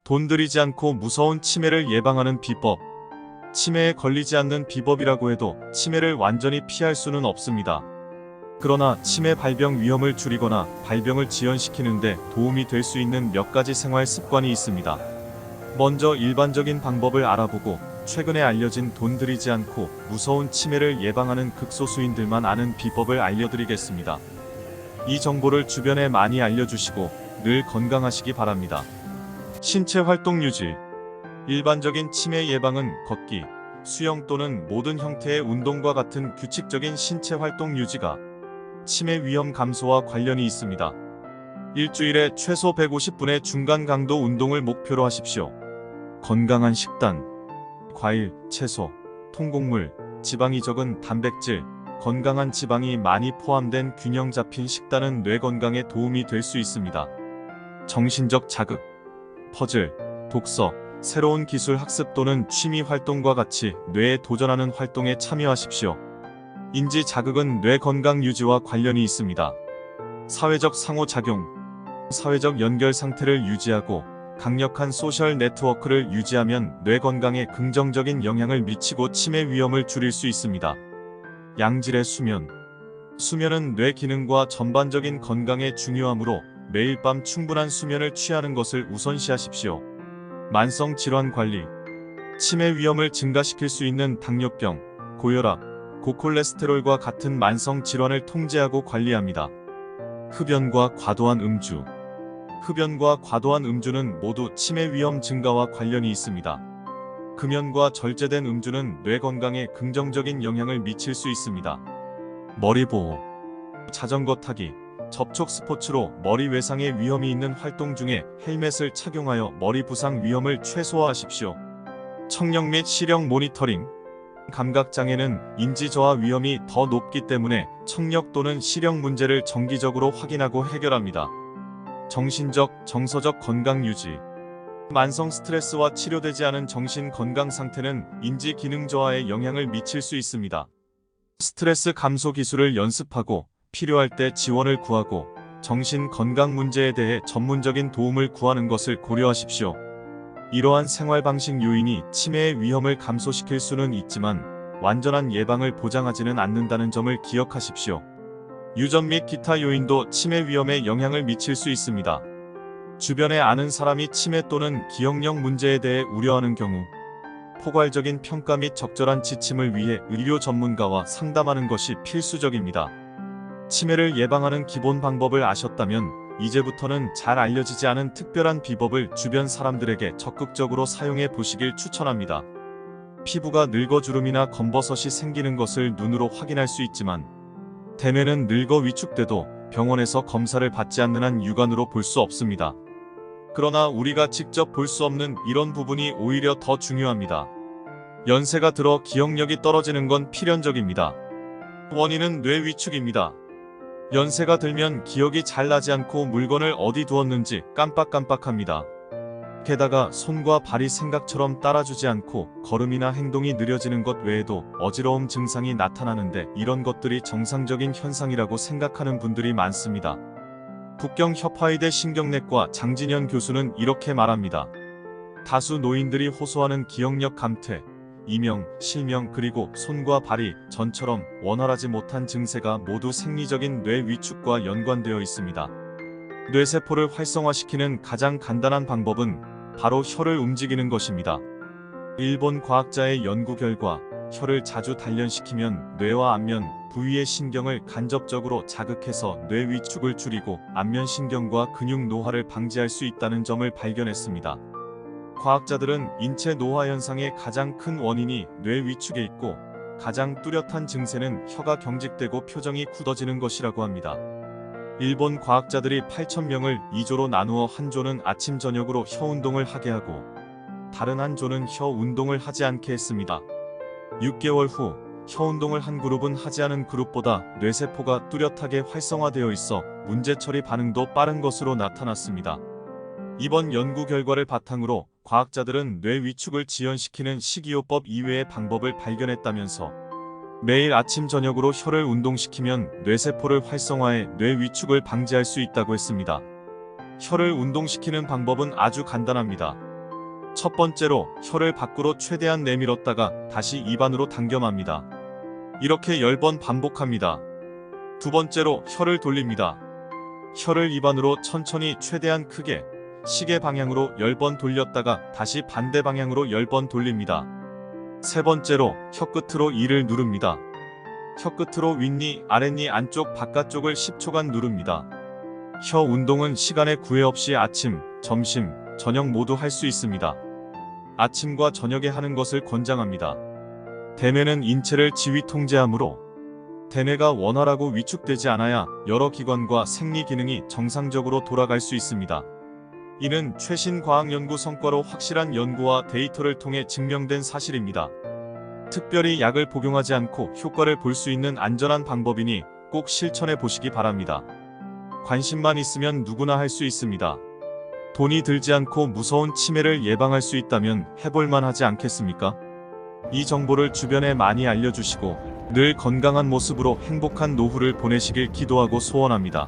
돈 들이지 않고 무서운 치매를 예방하는 비법. 치매에 걸리지 않는 비법이라고 해도 치매를 완전히 피할 수는 없습니다. 그러나 치매 발병 위험을 줄이거나 발병을 지연시키는 데 도움이 될 수 있는 몇 가지 생활 습관이 있습니다. 먼저 일반적인 방법을 알아보고 최근에 알려진 돈 들이지 않고 무서운 치매를 예방하는 극소수인들만 아는 비법을 알려드리겠습니다. 이 정보를 주변에 많이 알려주시고 늘 건강하시기 바랍니다. 신체 활동 유지. 일반적인 치매 예방은 걷기, 수영 또는 모든 형태의 운동과 같은 규칙적인 신체 활동 유지가 치매 위험 감소와 관련이 있습니다. 일주일에 최소 150분의 중간 강도 운동을 목표로 하십시오. 건강한 식단. 과일, 채소, 통곡물, 지방이 적은 단백질, 건강한 지방이 많이 포함된 균형 잡힌 식단은 뇌 건강에 도움이 될 수 있습니다. 정신적 자극. 퍼즐, 독서, 새로운 기술 학습 또는 취미 활동과 같이 뇌에 도전하는 활동에 참여하십시오. 인지 자극은 뇌 건강 유지와 관련이 있습니다. 사회적 상호작용. 사회적 연결 상태를 유지하고 강력한 소셜 네트워크를 유지하면 뇌 건강에 긍정적인 영향을 미치고 치매 위험을 줄일 수 있습니다. 양질의 수면. 수면은 뇌 기능과 전반적인 건강에 중요하므로 매일 밤 충분한 수면을 취하는 것을 우선시하십시오. 만성 질환 관리. 치매 위험을 증가시킬 수 있는 당뇨병, 고혈압, 고콜레스테롤과 같은 만성 질환을 통제하고 관리합니다. 흡연과 과도한 음주. 흡연과 과도한 음주는 모두 치매 위험 증가와 관련이 있습니다. 금연과 절제된 음주는 뇌 건강에 긍정적인 영향을 미칠 수 있습니다. 머리 보호. 자전거 타기, 접촉 스포츠로 머리 외상의 위험이 있는 활동 중에 헬멧을 착용하여 머리 부상 위험을 최소화하십시오. 청력 및 시력 모니터링. 감각장애는 인지 저하 위험이 더 높기 때문에 청력 또는 시력 문제를 정기적으로 확인하고 해결합니다. 정신적, 정서적 건강 유지. 만성 스트레스와 치료되지 않은 정신 건강 상태는 인지 기능 저하에 영향을 미칠 수 있습니다. 스트레스 감소 기술을 연습하고 필요할 때 지원을 구하고 정신 건강 문제에 대해 전문적인 도움을 구하는 것을 고려하십시오. 이러한 생활 방식 요인이 치매의 위험을 감소시킬 수는 있지만 완전한 예방을 보장하지는 않는다는 점을 기억하십시오. 유전 및 기타 요인도 치매 위험에 영향을 미칠 수 있습니다. 주변에 아는 사람이 치매 또는 기억력 문제에 대해 우려하는 경우 포괄적인 평가 및 적절한 지침을 위해 의료 전문가와 상담하는 것이 필수적입니다. 치매를 예방하는 기본 방법을 아셨다면 이제부터는 잘 알려지지 않은 특별한 비법을 주변 사람들에게 적극적으로 사용해 보시길 추천합니다. 피부가 늙어주름이나 검버섯이 생기는 것을 눈으로 확인할 수 있지만 대뇌는 늙어 위축돼도 병원에서 검사를 받지 않는 한 육안으로 볼 수 없습니다. 그러나 우리가 직접 볼 수 없는 이런 부분이 오히려 더 중요합니다. 연세가 들어 기억력이 떨어지는 건 필연적입니다. 원인은 뇌 위축입니다. 연세가 들면 기억이 잘 나지 않고 물건을 어디 두었는지 깜빡깜빡합니다. 게다가 손과 발이 생각처럼 따라주지 않고 걸음이나 행동이 느려지는 것 외에도 어지러움 증상이 나타나는데 이런 것들이 정상적인 현상이라고 생각하는 분들이 많습니다. 북경협화의대 신경내과 장진현 교수는 이렇게 말합니다. 다수 노인들이 호소하는 기억력 감퇴, 이명, 실명 그리고 손과 발이 전처럼 원활하지 못한 증세가 모두 생리적인 뇌 위축과 연관되어 있습니다. 뇌세포를 활성화시키는 가장 간단한 방법은 바로 혀를 움직이는 것입니다. 일본 과학자의 연구 결과 혀를 자주 단련시키면 뇌와 안면 부위의 신경을 간접적으로 자극해서 뇌 위축을 줄이고 안면신경과 근육 노화를 방지할 수 있다는 점을 발견했습니다. 과학자들은 인체 노화 현상의 가장 큰 원인이 뇌 위축에 있고 가장 뚜렷한 증세는 혀가 경직되고 표정이 굳어지는 것이라고 합니다. 일본 과학자들이 8,000명을 2조로 나누어 한 조는 아침 저녁으로 혀 운동을 하게 하고 다른 한 조는 혀 운동을 하지 않게 했습니다. 6개월 후 혀 운동을 한 그룹은 하지 않은 그룹보다 뇌세포가 뚜렷하게 활성화되어 있어 문제 처리 반응도 빠른 것으로 나타났습니다. 이번 연구 결과를 바탕으로 과학자들은 뇌 위축을 지연시키는 식이요법 이외의 방법을 발견했다면서 매일 아침 저녁으로 혀를 운동시키면 뇌세포를 활성화해 뇌 위축을 방지할 수 있다고 했습니다. 혀를 운동시키는 방법은 아주 간단합니다. 첫 번째로 혀를 밖으로 최대한 내밀었다가 다시 입안으로 당겨맙니다. 이렇게 10번 반복합니다. 두 번째로 혀를 돌립니다. 혀를 입안으로 천천히 최대한 크게 시계 방향으로 10번 돌렸다가 다시 반대 방향으로 10번 돌립니다. 세 번째로 혀끝으로 이를 누릅니다. 혀끝으로 윗니, 아랫니, 안쪽, 바깥쪽을 10초간 누릅니다. 혀 운동은 시간에 구애 없이 아침, 점심, 저녁 모두 할 수 있습니다. 아침과 저녁에 하는 것을 권장합니다. 대뇌는 인체를 지휘 통제하므로 대뇌가 원활하고 위축되지 않아야 여러 기관과 생리 기능이 정상적으로 돌아갈 수 있습니다. 이는 최신 과학 연구 성과로 확실한 연구와 데이터를 통해 증명된 사실입니다. 특별히 약을 복용하지 않고 효과를 볼 수 있는 안전한 방법이니 꼭 실천해 보시기 바랍니다. 관심만 있으면 누구나 할 수 있습니다. 돈이 들지 않고 무서운 치매를 예방할 수 있다면 해볼만 하지 않겠습니까? 이 정보를 주변에 많이 알려주시고 늘 건강한 모습으로 행복한 노후를 보내시길 기도하고 소원합니다.